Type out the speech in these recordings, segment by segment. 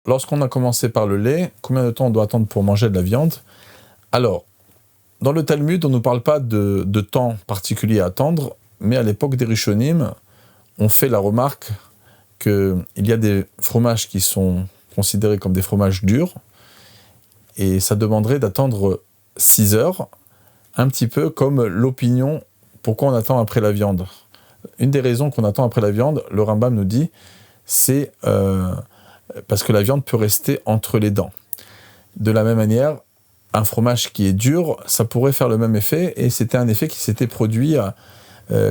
lorsqu'on a commencé par le lait, combien de temps on doit attendre pour manger de la viande? Alors, dans le Talmud, on ne nous parle pas de temps particulier à attendre, mais à l'époque des Rishonim, on fait la remarque qu'il y a des fromages qui sont considérés comme des fromages durs, et ça demanderait d'attendre 6 heures, un petit peu comme l'opinion pourquoi on attend après la viande. Une des raisons qu'on attend après la viande, le Rambam nous dit, c'est parce que la viande peut rester entre les dents. De la même manière, un fromage qui est dur, ça pourrait faire le même effet, et c'était un effet qui s'était produit,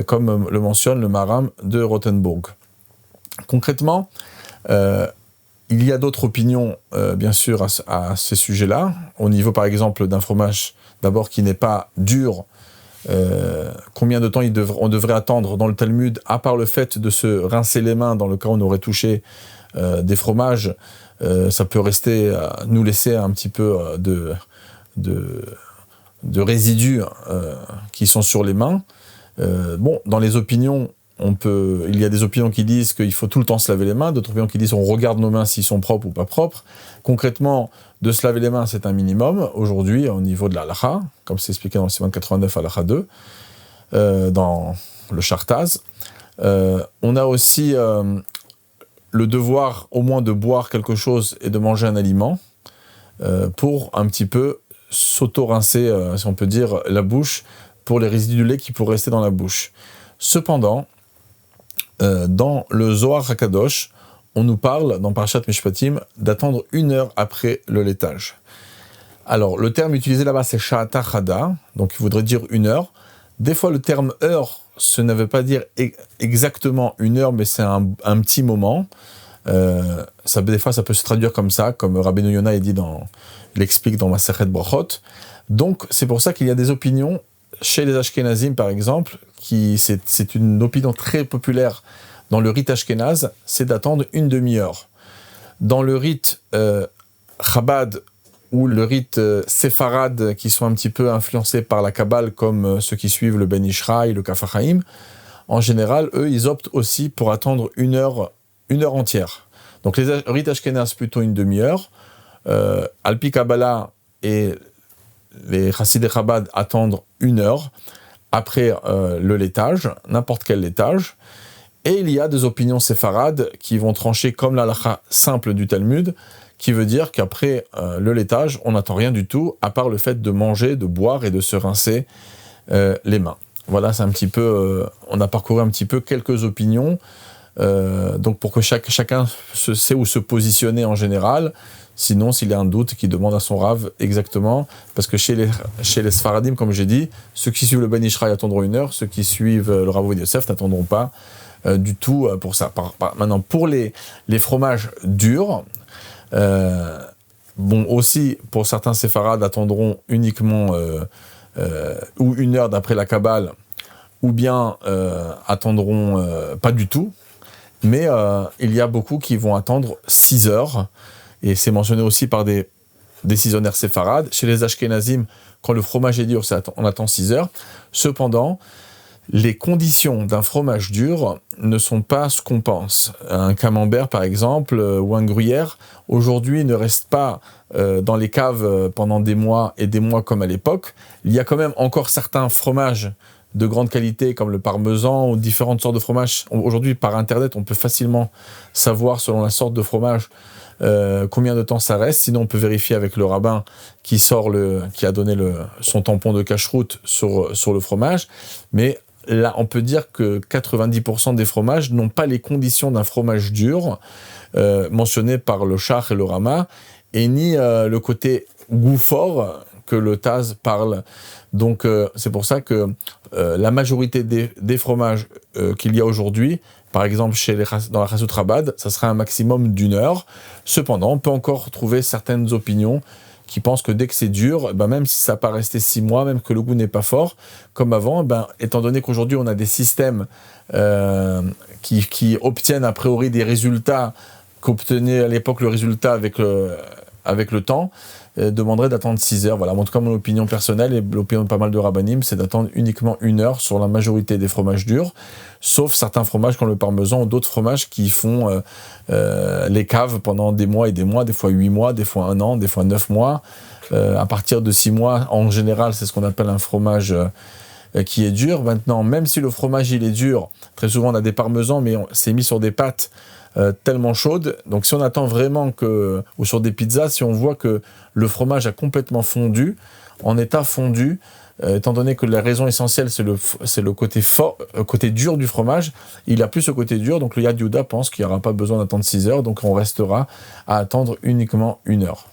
comme le mentionne le Maharam de Rothenburg. Concrètement, il y a d'autres opinions, bien sûr, à ces sujets-là. Au niveau, par exemple, d'un fromage, d'abord, qui n'est pas dur, combien de temps on devrait attendre dans le Talmud, à part le fait de se rincer les mains, dans le cas où on aurait touché des fromages, ça peut rester, nous laisser un petit peu de résidus qui sont sur les mains. Dans les opinions, il y a des opinions qui disent qu'il faut tout le temps se laver les mains, d'autres opinions qui disent on regarde nos mains s'ils sont propres ou pas propres. Concrètement, de se laver les mains, c'est un minimum, aujourd'hui, au niveau de la halakha, comme c'est expliqué dans le Siman 89 halakha 2, dans le Chartaz. On a aussi le devoir, au moins, de boire quelque chose et de manger un aliment, pour un petit peu s'auto-rincer, si on peut dire, la bouche, pour les résidus du lait qui pourraient rester dans la bouche. Cependant, dans le Zohar HaKadosh, on nous parle, dans Parashat Mishpatim, d'attendre 1 heure après le laitage. Alors, le terme utilisé là-bas, c'est Sha'ata Chada, donc il voudrait dire 1 heure. Des fois, le terme heure, ce ne veut pas dire exactement 1 heure, mais c'est un petit moment. Des fois, ça peut se traduire comme ça, comme Rabbeinu Yonah il l'explique dans Masechet Brachot. Donc, c'est pour ça qu'il y a des opinions, chez les Ashkenazim, par exemple, c'est une opinion très populaire dans le rite Ashkenaz, c'est d'attendre 1 demi-heure. Dans le rite Chabad ou le rite séfarade, qui sont un petit peu influencés par la Kabbale, comme ceux qui suivent le Ben Ishraï, le Kaf HaChaim, en général, eux, ils optent aussi pour attendre 1 heure entière. Donc les rites Ashkenaz, plutôt 1 demi-heure. Alpi Kabbalah et les Chassidei Chabad attendent 1 heure après le laitage, n'importe quel laitage. Et il y a des opinions séfarades qui vont trancher comme la halakha simple du Talmud, qui veut dire qu'après le laitage, on n'attend rien du tout, à part le fait de manger, de boire et de se rincer les mains. Voilà, c'est un petit peu... on a parcouru un petit peu quelques opinions, donc pour que chacun sait où se positionner en général. Sinon, s'il y a un doute, qu'il demande à son Rav exactement, parce que chez les Sfaradim, comme j'ai dit, ceux qui suivent le Ben Ishraï attendront 1 heure, ceux qui suivent le Rav Ovadia Yosef n'attendront pas du tout pour ça. Maintenant, pour les fromages durs, aussi, pour certains séfarades, attendront uniquement ou 1 heure d'après la Kabbale, ou bien attendront pas du tout, mais il y a beaucoup qui vont attendre 6 heures, et c'est mentionné aussi par des décisionnaires séfarades. Chez les Ashkenazim, quand le fromage est dur, on attend 6 heures. Cependant, les conditions d'un fromage dur ne sont pas ce qu'on pense. Un camembert, par exemple, ou un gruyère, aujourd'hui, ne reste pas dans les caves pendant des mois et des mois comme à l'époque. Il y a quand même encore certains fromages de grande qualité, comme le parmesan ou différentes sortes de fromages. Aujourd'hui, par Internet, on peut facilement savoir, selon la sorte de fromage, combien de temps ça reste. Sinon, on peut vérifier avec le rabbin qui a donné son tampon de cacheroute sur le fromage. Mais là, on peut dire que 90% des fromages n'ont pas les conditions d'un fromage dur mentionné par le Shach et le Rama, et ni le côté goût fort que le Taz parle. Donc, c'est pour ça que la majorité des fromages qu'il y a aujourd'hui, par exemple dans la Chassout Chabad, ça sera un maximum d'1 heure. Cependant, on peut encore trouver certaines opinions qui pensent que dès que c'est dur, même si ça n'a pas resté 6 mois, même que le goût n'est pas fort, comme avant, étant donné qu'aujourd'hui on a des systèmes qui obtiennent a priori des résultats qu'obtenait à l'époque le résultat avec le temps, demanderait d'attendre 6 heures. Voilà, en tout cas, mon opinion personnelle et l'opinion de pas mal de rabbinim, c'est d'attendre uniquement 1 heure sur la majorité des fromages durs, sauf certains fromages comme le parmesan ou d'autres fromages qui font les caves pendant des mois et des mois, des fois 8 mois, des fois 1 an, des fois 9 mois. À partir de 6 mois, en général, c'est ce qu'on appelle un fromage qui est dur. Maintenant, même si le fromage il est dur, très souvent on a des parmesans, mais c'est mis sur des pâtes tellement chaudes. Donc si on attend vraiment que, ou sur des pizzas, si on voit que le fromage a complètement fondu, en état fondu, étant donné que la raison essentielle c'est le côté fort, côté dur du fromage, il a plus ce côté dur, donc le Yad Yehuda pense qu'il n'y aura pas besoin d'attendre 6 heures, donc on restera à attendre uniquement 1 heure.